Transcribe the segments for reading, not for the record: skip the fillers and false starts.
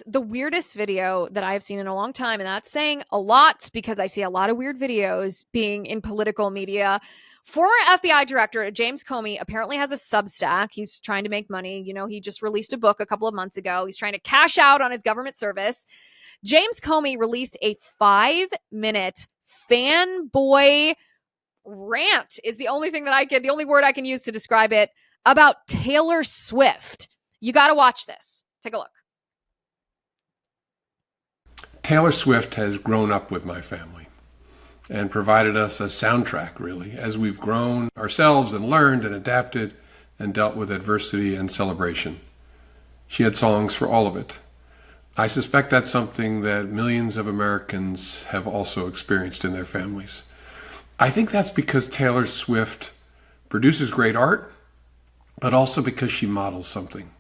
the weirdest video that I've seen in a long time. And that's saying a lot because I see a lot of weird videos being in political media. Former FBI Director James Comey apparently has a Substack. He's trying to make money. You know, he just released a book a couple of months ago. He's trying to cash out on his government service. James Comey released a 5-minute fanboy rant is the only word I can use to describe it, about Taylor Swift. You got to watch this. Take a look. Taylor Swift has grown up with my family and provided us a soundtrack, really, as we've grown ourselves and learned and adapted and dealt with adversity and celebration. She had songs for all of it. I suspect that's something that millions of Americans have also experienced in their families. I think that's because Taylor Swift produces great art, but also because she models something.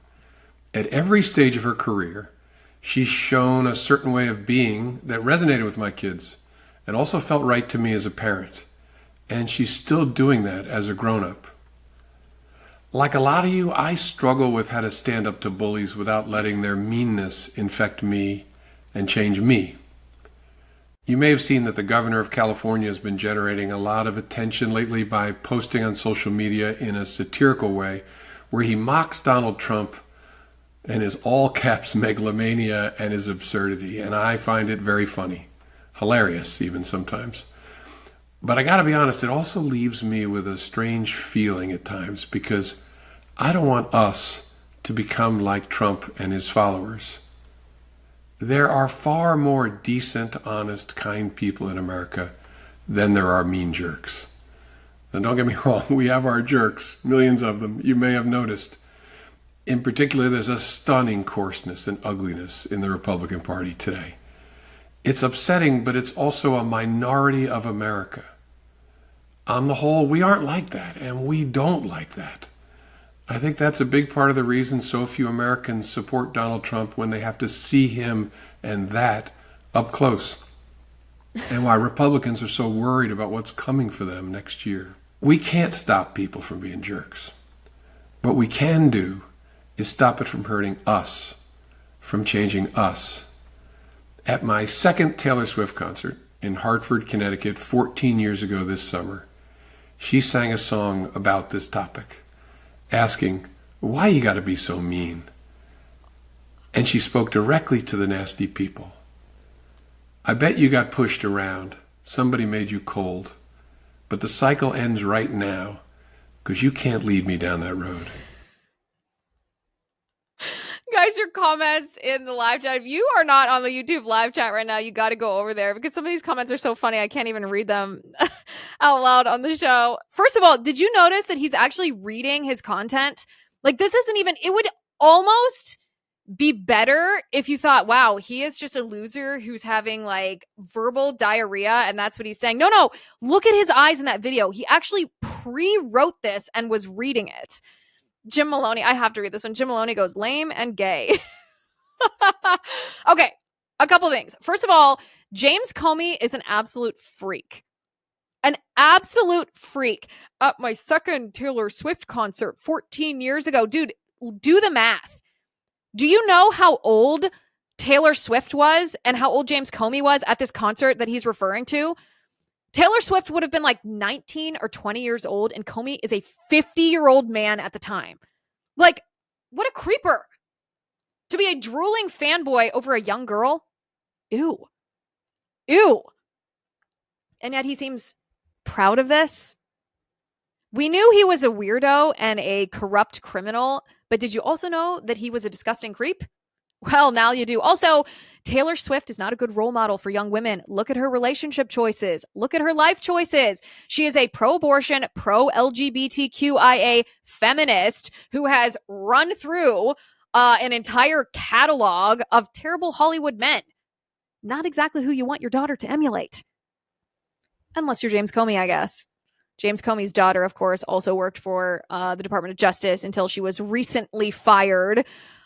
At every stage of her career, she's shown a certain way of being that resonated with my kids and also felt right to me as a parent. And she's still doing that as a grown-up. Like a lot of you, I struggle with how to stand up to bullies without letting their meanness infect me and change me. You may have seen that the governor of California has been generating a lot of attention lately by posting on social media in a satirical way where he mocks Donald Trump and his all-caps megalomania and his absurdity. And I find it very funny, hilarious even sometimes. But I gotta be honest, it also leaves me with a strange feeling at times because I don't want us to become like Trump and his followers. There are far more decent, honest, kind people in America than there are mean jerks. And don't get me wrong, we have our jerks, millions of them, you may have noticed. In particular, there's a stunning coarseness and ugliness in the Republican Party today. It's upsetting, but it's also a minority of America. On the whole, we aren't like that, and we don't like that. I think that's a big part of the reason so few Americans support Donald Trump when they have to see him and that up close, and why Republicans are so worried about what's coming for them next year. We can't stop people from being jerks. What we can do is stop it from hurting us, from changing us. At my second Taylor Swift concert in Hartford, Connecticut, 14 years ago this summer, she sang a song about this topic, asking, why you gotta be so mean? And she spoke directly to the nasty people. I bet you got pushed around. Somebody made you cold. But the cycle ends right now because you can't lead me down that road. Guys, your comments in the live chat. If you are not on the YouTube live chat right now, you got to go over there because some of these comments are so funny. I can't even read them out loud on the show. First of all, did you notice that he's actually reading his content? Like, this isn't even, it would almost be better if you thought, wow, he is just a loser who's having like verbal diarrhea and that's what he's saying. No, look at his eyes in that video. He actually pre-wrote this and was reading it. Jim Maloney, I have to read this one. Jim Maloney goes, lame and gay. Okay, a couple things. First of all, James Comey is an absolute freak. An absolute freak. At my second Taylor Swift concert 14 years ago. Dude, do the math. Do you know how old Taylor Swift was and how old James Comey was at this concert that he's referring to? Taylor Swift would have been like 19 or 20 years old, and Comey is a 50-year-old man at the time. Like, what a creeper. To be a drooling fanboy over a young girl? Ew. And yet he seems proud of this. We knew he was a weirdo and a corrupt criminal, but did you also know that he was a disgusting creep? Well, now you do. Also, Taylor Swift is not a good role model for young women. Look at her relationship choices. Look at her life choices. She is a pro-abortion, pro-LGBTQIA feminist who has run through an entire catalog of terrible Hollywood men. Not exactly who you want your daughter to emulate. Unless you're James Comey, I guess. James Comey's daughter, of course, also worked for the Department of Justice until she was recently fired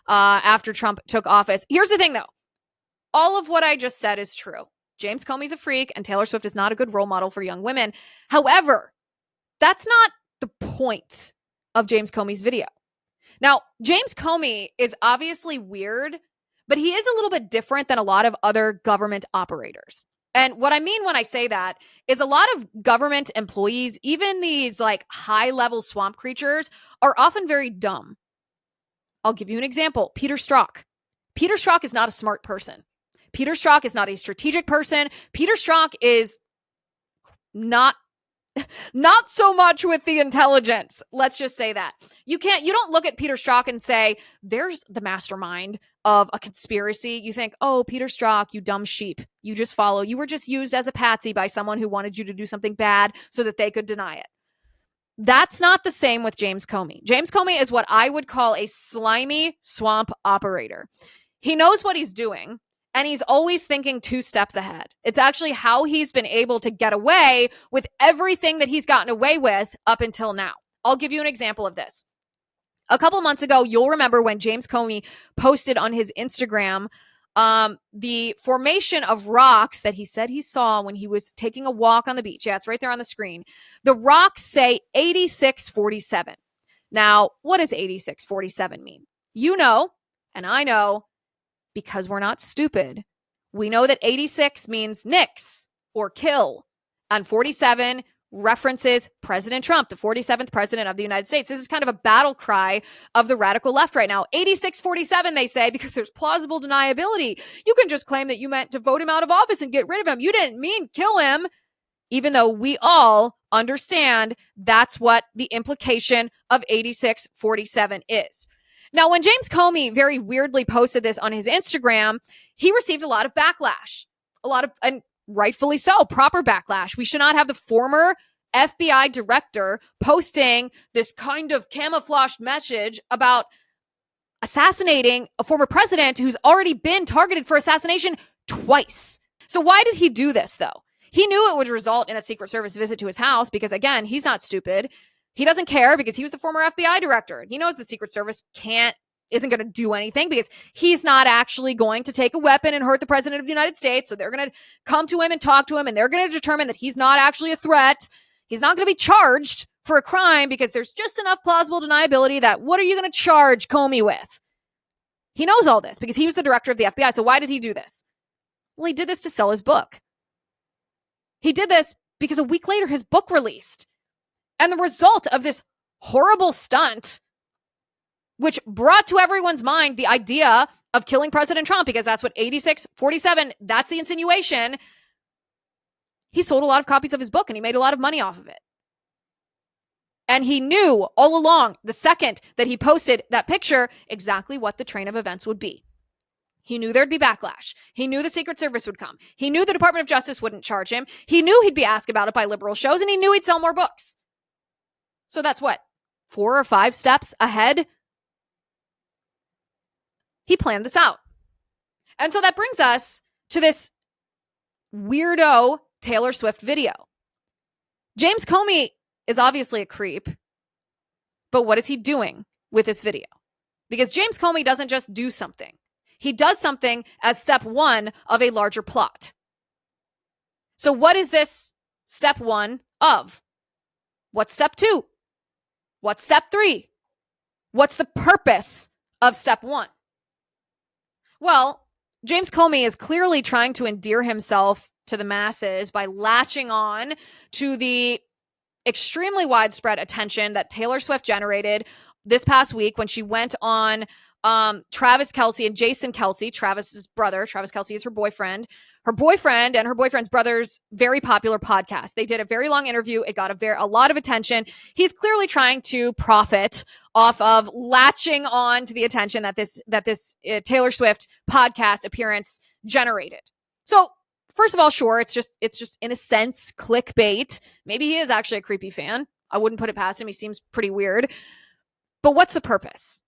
after Trump took office. Here's the thing, though. All of what I just said is true. James Comey's a freak, and Taylor Swift is not a good role model for young women. However, that's not the point of James Comey's video. Now, James Comey is obviously weird, but he is a little bit different than a lot of other government operators. And what I mean when I say that is a lot of government employees, even these like high-level swamp creatures, are often very dumb. I'll give you an example. Peter Strzok. Peter Strzok is not a smart person. Peter Strzok is not a strategic person. Peter Strzok is not so much with the intelligence. Let's just say that. You don't look at Peter Strzok and say, there's the mastermind of a conspiracy. You think, oh, Peter Strzok, you dumb sheep. You just follow. You were just used as a patsy by someone who wanted you to do something bad so that they could deny it. That's not the same with James Comey. James Comey is what I would call a slimy swamp operator. He knows what he's doing, and he's always thinking 2 steps ahead. It's actually how he's been able to get away with everything that he's gotten away with up until now. I'll give you an example of this. A couple months ago, you'll remember when James Comey posted on his Instagram the formation of rocks that he said he saw when he was taking a walk on the beach. Yeah, it's right there on the screen. The rocks say 8647. Now, what does 8647 mean? You know, and I know, because we're not stupid. We know that 86 means nix or kill, and 47 references President Trump, the 47th president of the United States. This is kind of a battle cry of the radical left right now. 8647, they say, because there's plausible deniability. You can just claim that you meant to vote him out of office and get rid of him. You didn't mean kill him, even though we all understand that's what the implication of 8647 is. Now, when James Comey very weirdly posted this on his Instagram, he received a lot of backlash, and rightfully so, proper backlash. We should not have the former FBI director posting this kind of camouflaged message about assassinating a former president who's already been targeted for assassination twice. So why did he do this, though? He knew it would result in a Secret Service visit to his house because, again, he's not stupid. He doesn't care because he was the former FBI director. He knows the Secret Service isn't going to do anything because he's not actually going to take a weapon and hurt the president of the United States. So they're going to come to him and talk to him, and they're going to determine that he's not actually a threat. He's not going to be charged for a crime because there's just enough plausible deniability that what are you going to charge Comey with? He knows all this because he was the director of the FBI. So why did he do this? Well, he did this to sell his book. He did this because a week later his book released. And the result of this horrible stunt, which brought to everyone's mind the idea of killing President Trump, because that's what 8647, that's the insinuation. He sold a lot of copies of his book and he made a lot of money off of it. And he knew all along, the second that he posted that picture, exactly what the train of events would be. He knew there'd be backlash. He knew the Secret Service would come. He knew the Department of Justice wouldn't charge him. He knew he'd be asked about it by liberal shows, and he knew he'd sell more books. So that's what, 4 or 5 steps ahead? He planned this out. And so that brings us to this weirdo Taylor Swift video. James Comey is obviously a creep, but what is he doing with this video? Because James Comey doesn't just do something. He does something as step 1 of a larger plot. So what is this step 1 of? What's step 2? What's step 3? What's the purpose of step 1? Well, James Comey is clearly trying to endear himself to the masses by latching on to the extremely widespread attention that Taylor Swift generated this past week when she went on Travis Kelce and Jason Kelce, Travis's brother. Travis Kelce is her boyfriend and her boyfriend's brother's very popular podcast. They did a very long interview. It got a lot of attention. He's clearly trying to profit off of latching on to the attention that this Taylor Swift podcast appearance generated. So first of all, sure, it's just in a sense clickbait. Maybe he is actually a creepy fan. I wouldn't put it past him. He seems pretty weird. But what's the purpose?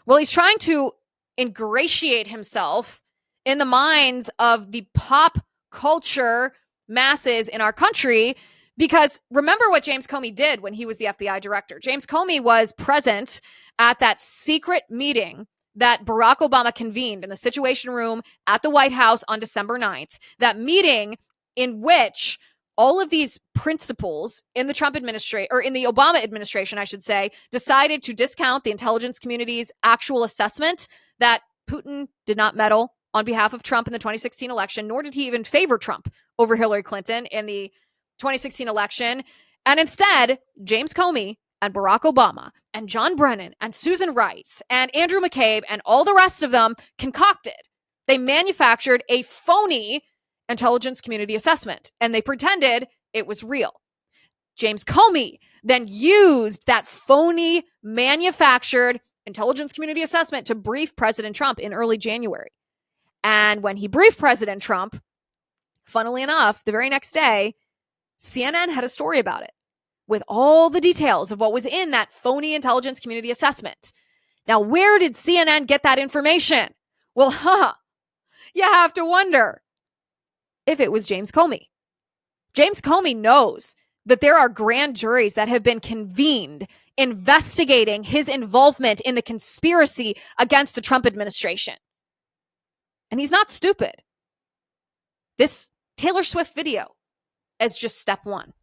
Well, he's trying to ingratiate himself in the minds of the pop culture masses in our country, because remember what James Comey did when he was the FBI director. James Comey was present at that secret meeting that Barack Obama convened in the Situation Room at the White House on December 9th. That meeting in which all of these principals in the Trump administration, or in the Obama administration, I should say, decided to discount the intelligence community's actual assessment that Putin did not meddle on behalf of Trump in the 2016 election, nor did he even favor Trump over Hillary Clinton in the 2016 election. And instead, James Comey and Barack Obama and John Brennan and Susan Rice and Andrew McCabe and all the rest of them concocted. They manufactured a phony intelligence community assessment, and they pretended it was real. James Comey then used that phony manufactured intelligence community assessment to brief President Trump in early January. And when he briefed President Trump, funnily enough, the very next day, CNN had a story about it with all the details of what was in that phony intelligence community assessment. Now, where did CNN get that information? Well, you have to wonder if it was James Comey. James Comey knows that there are grand juries that have been convened investigating his involvement in the conspiracy against the Trump administration. And he's not stupid. This Taylor Swift video is just step one.